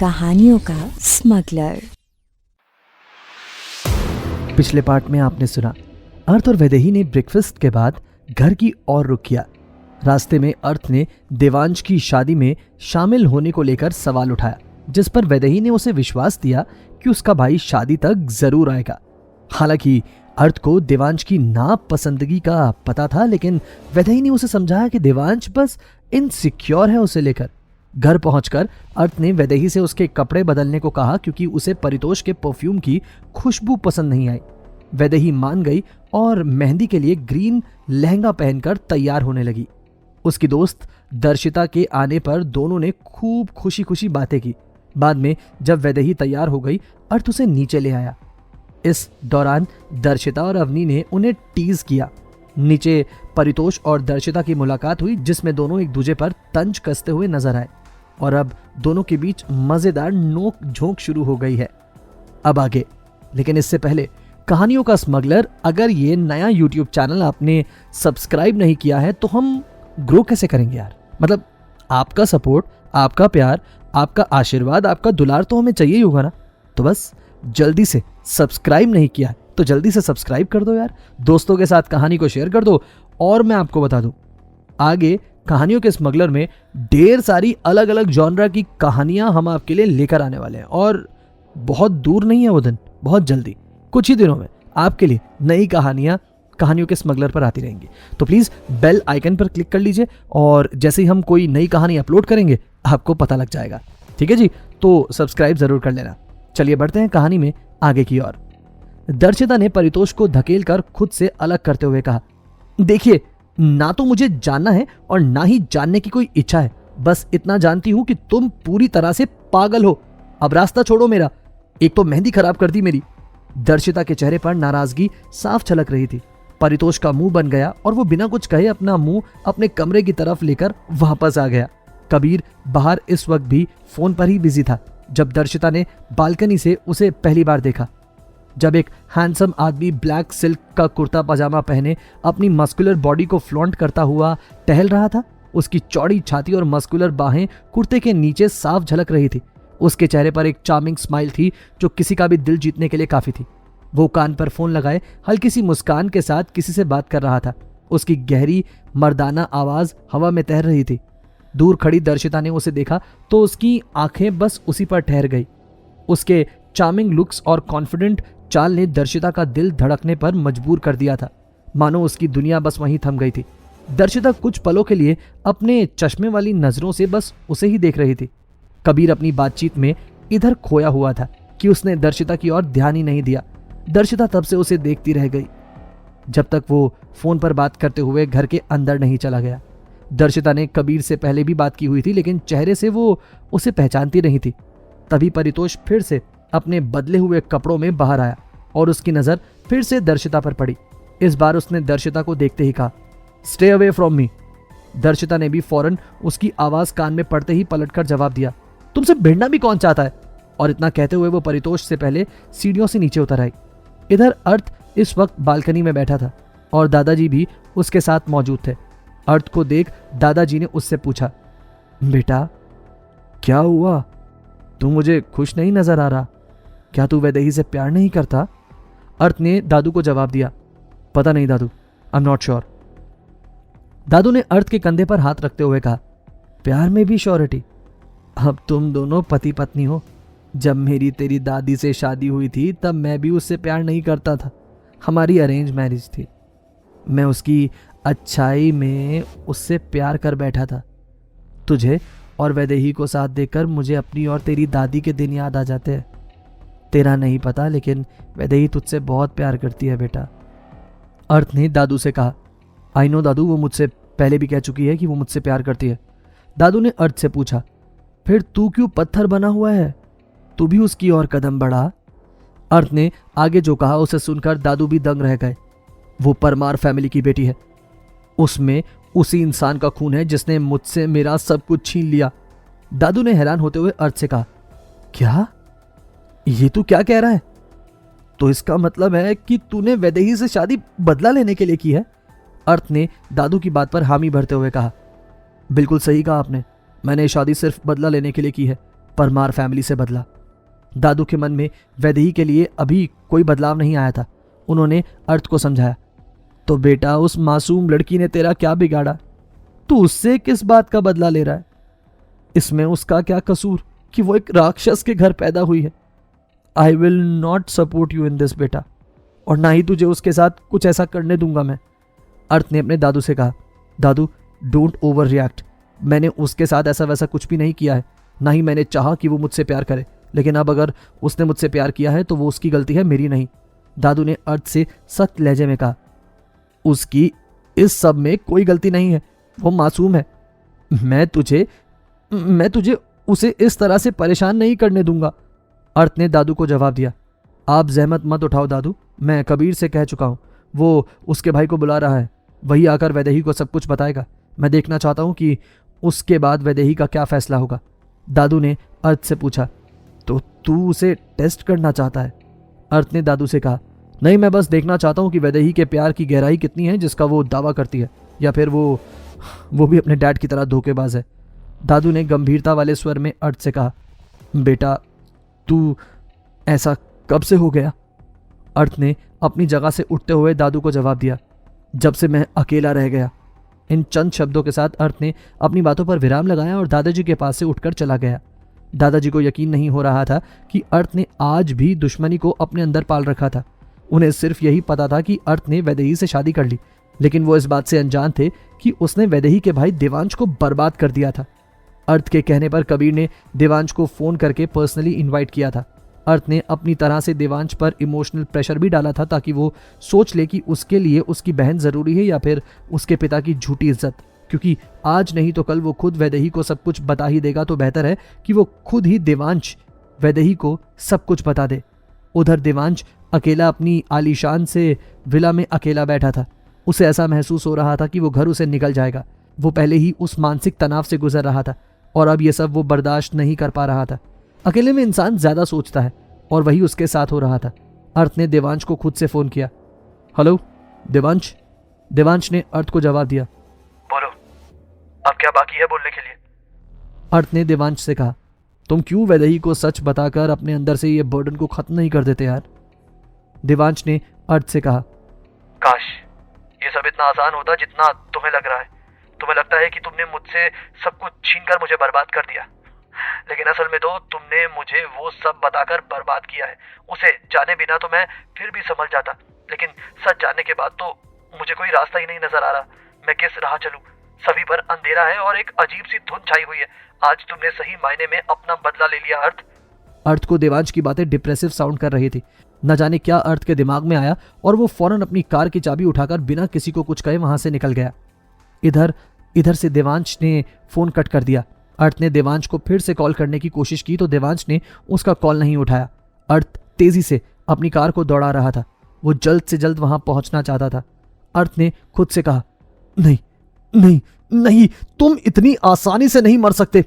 कहानियों का स्मगलर। पिछले पार्ट में आपने सुना अर्थ और वैदेही ने ब्रेकफास्ट के बाद घर की ओर रुख किया। रास्ते में अर्थ ने देवांश की शादी में शामिल होने को लेकर सवाल उठाया, जिस पर वैदेही ने उसे विश्वास दिया कि उसका भाई शादी तक जरूर आएगा। हालांकि अर्थ को देवांश की नापसंदगी का पता था, लेकिन वैदेही ने उसे समझाया कि देवांश बस इनसिक्योर है उसे लेकर। घर पहुंचकर अर्थ ने वैदेही से उसके कपड़े बदलने को कहा, क्योंकि उसे परितोष के परफ्यूम की खुशबू पसंद नहीं आई। वैदेही मान गई और मेहंदी के लिए ग्रीन लहंगा पहनकर तैयार होने लगी। उसकी दोस्त दर्शिता के आने पर दोनों ने खूब खुशी खुशी बातें की। बाद में जब वैदेही तैयार हो गई, अर्थ उसे नीचे ले आया। इस दौरान दर्शिता और अवनी ने उन्हें टीज किया। नीचे परितोष और दर्शिता की मुलाकात हुई, जिसमें दोनों एक दूसरे पर तंज कसते हुए नजर आए और अब दोनों के बीच मजेदार नोक झोंक शुरू हो गई है। अब आगे, लेकिन इससे पहले कहानियों का स्मगलर, अगर ये नया YouTube चैनल आपने सब्सक्राइब नहीं किया है तो हम ग्रो कैसे करेंगे यार। मतलब आपका सपोर्ट, आपका प्यार, आपका आशीर्वाद, आपका दुलार तो हमें चाहिए ही होगा ना। तो बस जल्दी से सब्सक्राइब नहीं किया है तो जल्दी से सब्सक्राइब कर दो यार, दोस्तों के साथ कहानी को शेयर कर दो। और मैं आपको बता दूं, आगे कहानियों के स्मगलर में ढेर सारी अलग अलग जॉनरा की कहानियां हम आपके लिए लेकर आने वाले हैं, और बहुत दूर नहीं है वो दिन, बहुत जल्दी, कुछ ही दिनों में आपके लिए नई कहानियां कहानियों के स्मगलर पर आती रहेंगी। तो प्लीज बेल आइकन पर क्लिक कर लीजिए, और जैसे ही हम कोई नई कहानी अपलोड करेंगे आपको पता लग जाएगा। ठीक है जी, तो सब्सक्राइब जरूर कर लेना। चलिए बढ़ते हैं कहानी में आगे की ओर। दर्शिता ने परितोष को धकेल कर खुद से अलग करते हुए कहा, देखिए, ना तो मुझे जानना है और ना ही जानने की कोई इच्छा है। बस इतना जानती हूं कि तुम पूरी तरह से पागल हो। अब रास्ता छोड़ो मेरा, एक तो मेहंदी खराब कर दी मेरी। दर्शिता के चेहरे पर नाराजगी साफ झलक रही थी। परितोष का मुंह बन गया और वो बिना कुछ कहे अपना मुंह अपने कमरे की तरफ लेकर वापस आ गया। कबीर बाहर इस वक्त भी फोन पर ही बिजी था जब दर्शिता ने बालकनी से उसे पहली बार देखा। जब एक हैंडसम आदमी ब्लैक सिल्क का कुर्ता पजामा पहने अपनी मस्कुलर बॉडी को फ्लॉन्ट करता हुआ टहल रहा था। उसकी चौड़ी छाती और मस्कुलर बाहें कुर्ते के नीचे साफ झलक रही थी। उसके चेहरे पर एक चार्मिंग स्माइल थी जो किसी का भी दिल जीतने के लिए काफी थी। वो कान पर फोन लगाए हल्की सी मुस्कान के साथ किसी से बात कर रहा था। उसकी गहरी मर्दाना आवाज हवा में तैर रही थी। दूर खड़ी दर्शिता ने उसे देखा तो उसकी आंखें बस उसी पर ठहर गई। उसके चार्मिंग लुक्स और कॉन्फिडेंट चाल ने दर्शिता का दिल धड़कने पर मजबूर कर दिया था, मानो उसकी दुनिया बस वहीं थम गई थी। दर्शिता कुछ पलों के लिए अपने चश्मे वाली नजरों से बस उसे ही देख रही थी। कबीर अपनी बातचीत में इधर खोया हुआ था कि उसने दर्शिता की ओर ध्यान ही नहीं दिया। दर्शिता तब से उसे देखती रह गई जब तक वो फोन पर बात करते हुए घर के अंदर नहीं चला गया। दर्शिता ने कबीर से पहले भी बात की हुई थी, लेकिन चेहरे से वो उसे पहचानती नहीं थी। तभी परितोष फिर से अपने बदले हुए कपड़ों में बाहर आया और उसकी नजर फिर से दर्शिता पर पड़ी। इस बार उसने दर्शिता को देखते ही कहा, स्टे अवे फ्रॉम मी। दर्शिता ने भी फौरन उसकी आवाज कान में पड़ते ही पलटकर जवाब दिया, तुमसे भिड़ना भी कौन चाहता है। और इतना कहते हुए वो परितोष से पहले सीढ़ियों से नीचे उतर आई। इधर अर्थ इस वक्त बालकनी में बैठा था और दादाजी भी उसके साथ मौजूद थे। अर्थ को देख दादाजी ने उससे पूछा, बेटा क्या हुआ, तू मुझे खुश नहीं नजर आ रहा, क्या तू वैदेही से प्यार नहीं करता। अर्थ ने दादू को जवाब दिया, पता नहीं दादू, आई एम नॉट श्योर। दादू ने अर्थ के कंधे पर हाथ रखते हुए कहा, प्यार में भी श्योरिटी। अब तुम दोनों पति पत्नी हो। जब मेरी तेरी दादी से शादी हुई थी तब मैं भी उससे प्यार नहीं करता था। हमारी अरेंज मैरिज थी। मैं उसकी अच्छाई में उससे प्यार कर बैठा था। तुझे और वैदेही को साथ देखकर मुझे अपनी और तेरी दादी के दिन याद आ जाते हैं। तेरा नहीं पता, लेकिन वैदेही तुझसे बहुत प्यार करती है बेटा। अर्थ ने दादू से कहा, आई नो दादू, वो मुझसे पहले भी कह चुकी है कि वो मुझसे प्यार करती है। दादू ने अर्थ से पूछा, फिर तू क्यों पत्थर बना हुआ है, तू भी उसकी ओर कदम बढ़ा। अर्थ ने आगे जो कहा उसे सुनकर दादू भी दंग रह गए। वो परमार फैमिली की बेटी है, उसमें उसी इंसान का खून है जिसने मुझसे मेरा सब कुछ छीन लिया। दादू ने हैरान होते हुए अर्थ से कहा, क्या, ये तू क्या कह रहा है। तो इसका मतलब है कि तूने वैदेही से शादी बदला लेने के लिए की है। अर्थ ने दादू की बात पर हामी भरते हुए कहा, बिल्कुल सही कहा आपने, मैंने शादी सिर्फ बदला लेने के लिए की है। परमार फैमिली से बदला। दादू के मन में वैदेही के लिए अभी कोई बदलाव नहीं आया था। उन्होंने अर्थ को समझाया, तो बेटा उस मासूम लड़की ने तेरा क्या बिगाड़ा? तू उससे किस बात का बदला ले रहा है? इसमें उसका क्या कसूर कि वो एक राक्षस के घर पैदा हुई है? I will not support you in this बेटा, और ना ही तुझे उसके साथ कुछ ऐसा करने दूंगा मैं। अर्थ ने अपने दादू से कहा, दादू डोंट ओवर रिएक्ट। मैंने उसके साथ ऐसा वैसा कुछ भी नहीं किया है, ना ही मैंने चाहा कि वो मुझसे प्यार करे, लेकिन अब अगर उसने मुझसे प्यार किया है तो वो उसकी गलती है, मेरी नहीं। दादू ने अर्थ से सख्त लहजे में कहा, उसकी इस सब में कोई गलती नहीं है, वो मासूम है। मैं तुझे उसे इस तरह से परेशान नहीं करने दूंगा। अर्थ ने दादू को जवाब दिया, आप जहमत मत उठाओ दादू, मैं कबीर से कह चुका हूँ, वो उसके भाई को बुला रहा है, वही आकर वैदेही को सब कुछ बताएगा। मैं देखना चाहता हूँ कि उसके बाद वैदेही का क्या फैसला होगा। दादू ने अर्थ से पूछा, तो तू उसे टेस्ट करना चाहता है? अर्थ ने दादू से कहा, नहीं, मैं बस देखना चाहता हूँ कि वैदेही के प्यार की गहराई कितनी है जिसका वो दावा करती है, या फिर वो भी अपने डैड की तरह धोखेबाज है। दादू ने गंभीरता वाले स्वर में अर्थ से कहा, बेटा तू ऐसा कब से हो गया? अर्थ ने अपनी जगह से उठते हुए दादू को जवाब दिया, जब से मैं अकेला रह गया। इन चंद शब्दों के साथ अर्थ ने अपनी बातों पर विराम लगाया और दादाजी के पास से उठकर चला गया। दादाजी को यकीन नहीं हो रहा था कि अर्थ ने आज भी दुश्मनी को अपने अंदर पाल रखा था। उन्हें सिर्फ यही पता था कि अर्थ ने वैदेही से शादी कर ली, लेकिन वो इस बात से अनजान थे कि उसने वैदेही के भाई देवांश को बर्बाद कर दिया था। अर्थ के कहने पर कबीर ने देवांश को फोन करके पर्सनली इनवाइट किया था। अर्थ ने अपनी तरह से देवांश पर इमोशनल प्रेशर भी डाला था ताकि वो सोच ले कि उसके लिए उसकी बहन ज़रूरी है या फिर उसके पिता की झूठी इज्जत, क्योंकि आज नहीं तो कल वो खुद वैदेही को सब कुछ बता ही देगा, तो बेहतर है कि वो खुद ही देवांश वैदेही को सब कुछ बता दे। उधर देवांश अकेला अपनी आलीशान से विला में अकेला बैठा था। उसे ऐसा महसूस हो रहा था कि वो घर उसे निकल जाएगा। वो पहले ही उस मानसिक तनाव से गुजर रहा था और अब ये सब वो बर्दाश्त नहीं कर पा रहा था। अकेले में इंसान ज्यादा सोचता है और वही उसके साथ हो रहा था। अर्थ ने देवांश को खुद से फोन किया। हेलो देवांश। देवांश ने अर्थ को जवाब दिया, बोलो, अब क्या बाकी है बोलने के लिए? अर्थ ने देवांश से कहा, तुम क्यों वैदेही को सच बताकर अपने अंदर से ये बर्डन को खत्म नहीं कर देते यार? देवांश ने अर्थ से कहा, काश ये सब इतना आसान होता जितना तुम्हें लग रहा है। तुम्हें लगता है कि तुमने मुझसे सब कुछ छीनकर मुझे बर्बाद कर दिया, लेकिन असल में तो तुमने मुझे वो सब बताकर बर्बाद किया है। उसे जाने बिना तो मैं फिर भी संभल जाता, लेकिन सच जानने के बाद तो मुझे कोई रास्ता ही नहीं नजर आ रहा। मैं किस राह चलूं? सभी पर अंधेरा है और एक अजीब सी धुंध छाई हुई है। आज तुमने सही मायने में अपना बदला ले लिया अर्थ। अर्थ को देवांश की बातें डिप्रेसिव साउंड कर रही थी। न जाने क्या अर्थ के दिमाग में आया और वो फौरन अपनी कार की चाबी उठाकर बिना किसी को कुछ कहे वहां से निकल गया। इधर से देवांश ने फोन कट कर दिया। अर्थ ने देवांश को फिर से कॉल करने की कोशिश की तो देवांश ने उसका कॉल नहीं उठाया। अर्थ तेजी से अपनी कार को दौड़ा रहा था। वो जल्द से जल्द वहां पहुंचना चाहता था। अर्थ ने खुद से कहा, नहीं नहीं नहीं, तुम इतनी आसानी से नहीं मर सकते।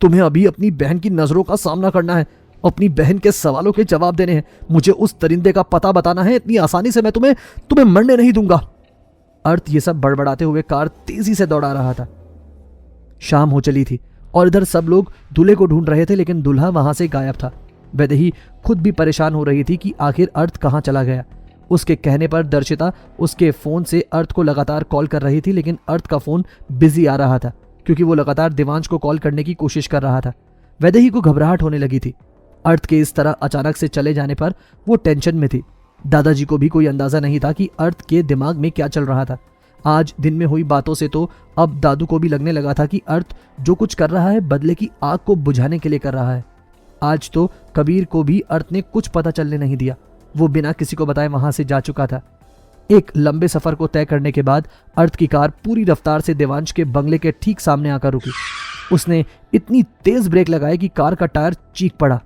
तुम्हें अभी अपनी बहन की नजरों का सामना करना है, अपनी बहन के सवालों के जवाब देने हैं, मुझे उस दरिंदे का पता बताना है। इतनी आसानी से मैं तुम्हें मरने नहीं दूंगा। अर्थ ये सब बड़बड़ाते हुए कार तेजी से दौड़ा रहा था। शाम हो चली थी और इधर सब लोग दूल्हे को ढूंढ रहे थे, लेकिन दूल्हा वहां से गायब था। वैदेही खुद भी परेशान हो रही थी कि आखिर अर्थ कहां चला गया। उसके कहने पर दर्शिता उसके फोन से अर्थ को लगातार कॉल कर रही थी, लेकिन अर्थ का फोन बिजी आ रहा था क्योंकि वो लगातार देवांश को कॉल करने की कोशिश कर रहा था। वैदेही को घबराहट होने लगी थी। अर्थ के इस तरह अचानक से चले जाने पर वो टेंशन में थी। दादाजी को भी कोई अंदाजा नहीं था कि अर्थ के दिमाग में क्या चल रहा था। आज दिन में हुई बातों से तो अब दादू को भी लगने लगा था कि अर्थ जो कुछ कर रहा है बदले की आग को बुझाने के लिए कर रहा है। आज तो कबीर को भी अर्थ ने कुछ पता चलने नहीं दिया। वो बिना किसी को बताए वहां से जा चुका था। एक लंबे सफर को तय करने के बाद अर्थ की कार पूरी रफ्तार से देवांश के बंगले के ठीक सामने आकर रुकी। उसने इतनी तेज ब्रेक लगाई कि कार का टायर चीख पड़ा।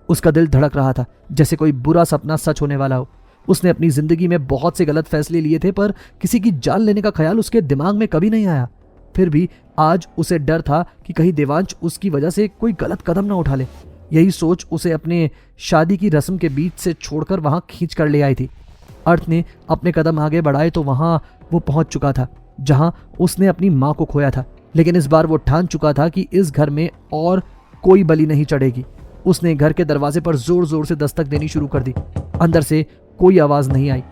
उसका दिल धड़क रहा था जैसे कोई बुरा सपना सच होने वाला हो। उसने अपनी जिंदगी में बहुत से गलत फैसले लिए थे, पर किसी की जान लेने का ख्याल उसके दिमाग में कभी नहीं आया। फिर भी आज उसे डर था कि कहीं देवांश उसकी वजह से कोई गलत कदम ना उठा ले। यही सोच उसे अपने शादी की रस्म के बीच से छोड़कर वहां खींच कर ले आई थी। अर्थ ने अपने कदम आगे बढ़ाए तो वहां वो पहुंच चुका था जहां उसने अपनी मां को खोया था। लेकिन इस बार वो ठान चुका था कि इस घर में और कोई बलि नहीं चढ़ेगी। उसने घर के दरवाजे पर जोर जोर से दस्तक देनी शुरू कर दी। अंदर से कोई आवाज नहीं आई।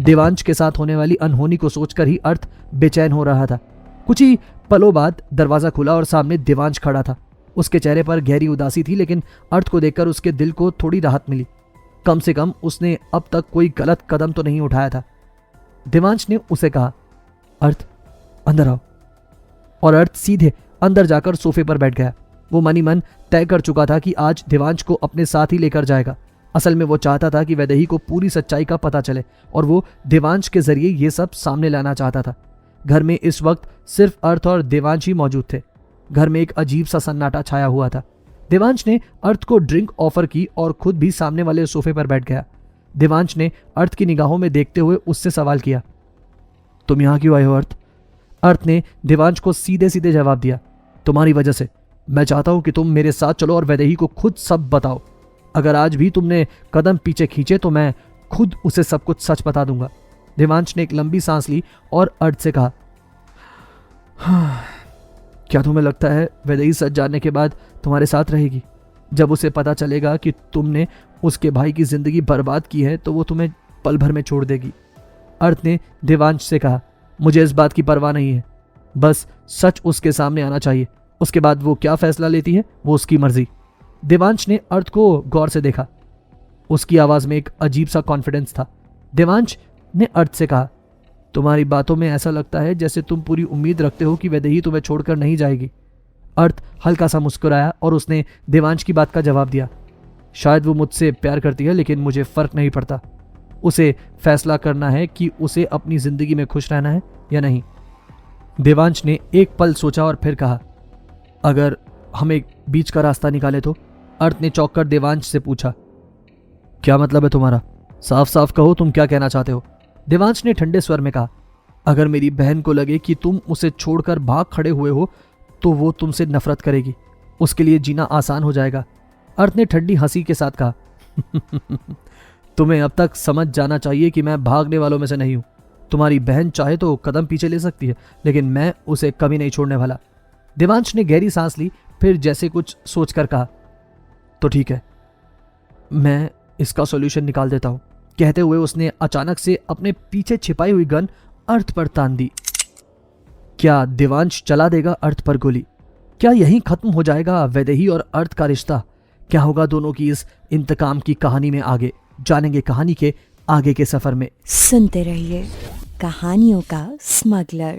देवांश के साथ होने वाली अनहोनी को सोचकर ही अर्थ बेचैन हो रहा था। कुछ ही पलों बाद दरवाजा खुला और सामने देवांश खड़ा था। उसके चेहरे पर गहरी उदासी थी, लेकिन अर्थ को देखकर उसके दिल को थोड़ी राहत मिली। कम से कम उसने अब तक कोई गलत कदम तो नहीं उठाया था। देवांश ने उसे कहा, अर्थ अंदर आओ। और अर्थ सीधे अंदर जाकर सोफे पर बैठ गया। वो मनी मन तय कर चुका था कि आज देवांश को अपने साथ ही लेकर जाएगा। असल में वो चाहता था कि वैदेही को पूरी सच्चाई का पता चले और वो देवांश के जरिए ये सब सामने लाना चाहता था। घर में इस वक्त सिर्फ अर्थ और देवांश ही मौजूद थे। घर में एक अजीब सा सन्नाटा छाया हुआ था। देवांश ने अर्थ को ड्रिंक ऑफर की और खुद भी सामने वाले सोफे पर बैठ गया। देवांश ने अर्थ की निगाहों में देखते हुए उससे सवाल किया, तुम यहां क्यों आए हो अर्थ? अर्थ ने देवांश को सीधे सीधे जवाब दिया, तुम्हारी वजह से। मैं चाहता हूं कि तुम मेरे साथ चलो और वैदेही को खुद सब बताओ। अगर आज भी तुमने कदम पीछे खींचे तो मैं खुद उसे सब कुछ सच बता दूंगा। देवांश ने एक लंबी सांस ली और अर्थ से कहा, क्या तुम्हें लगता है वैदेही सच जानने के बाद तुम्हारे साथ रहेगी? जब उसे पता चलेगा कि तुमने उसके भाई की जिंदगी बर्बाद की है तो वो तुम्हें पल भर में छोड़ देगी। अर्थ ने देवांश से कहा, मुझे इस बात की परवाह नहीं है, बस सच उसके सामने आना चाहिए। उसके बाद वो क्या फैसला लेती है वो उसकी मर्जी। देवांश ने अर्थ को गौर से देखा। उसकी आवाज में एक अजीब सा कॉन्फिडेंस था। देवांश ने अर्थ से कहा, तुम्हारी बातों में ऐसा लगता है जैसे तुम पूरी उम्मीद रखते हो कि वैदेही तुम्हें छोड़कर नहीं जाएगी। अर्थ हल्का सा मुस्कुराया और उसने देवांश की बात का जवाब दिया, शायद वो मुझसे प्यार करती है, लेकिन मुझे फर्क नहीं पड़ता। उसे फैसला करना है कि उसे अपनी जिंदगी में खुश रहना है या नहीं। देवांश ने एक पल सोचा और फिर कहा, अगर हम एक बीच का रास्ता निकाले तो? अर्थ ने चौंक कर देवांश से पूछा, क्या मतलब है तुम्हारा? साफ साफ कहो, तुम क्या कहना चाहते हो? देवांश ने ठंडे स्वर में कहा, अगर मेरी बहन को लगे कि तुम उसे छोड़कर भाग खड़े हुए हो तो वो तुमसे नफरत करेगी। उसके लिए जीना आसान हो जाएगा। अर्थ ने ठंडी हंसी के साथ कहा, तुम्हें अब तक समझ जाना चाहिए कि मैं भागने वालों में से नहीं हूं। तुम्हारी बहन चाहे तो कदम पीछे ले सकती है, लेकिन मैं उसे कभी नहीं छोड़ने वाला। देवांश ने गहरी सांस ली, फिर जैसे कुछ सोचकर कहा, तो ठीक है, मैं इसका सॉल्यूशन निकाल देता हूं। कहते हुए उसने अचानक से अपने पीछे छिपाई हुई गन अर्थ पर तान दी। क्या देवांश चला देगा अर्थ पर गोली? क्या यहीं खत्म हो जाएगा वैदेही और अर्थ का रिश्ता? क्या होगा दोनों की इस इंतकाम की कहानी में आगे? जानेंगे कहानी के आगे के सफर में। सुनते रहिए कहानियों का स्मगलर।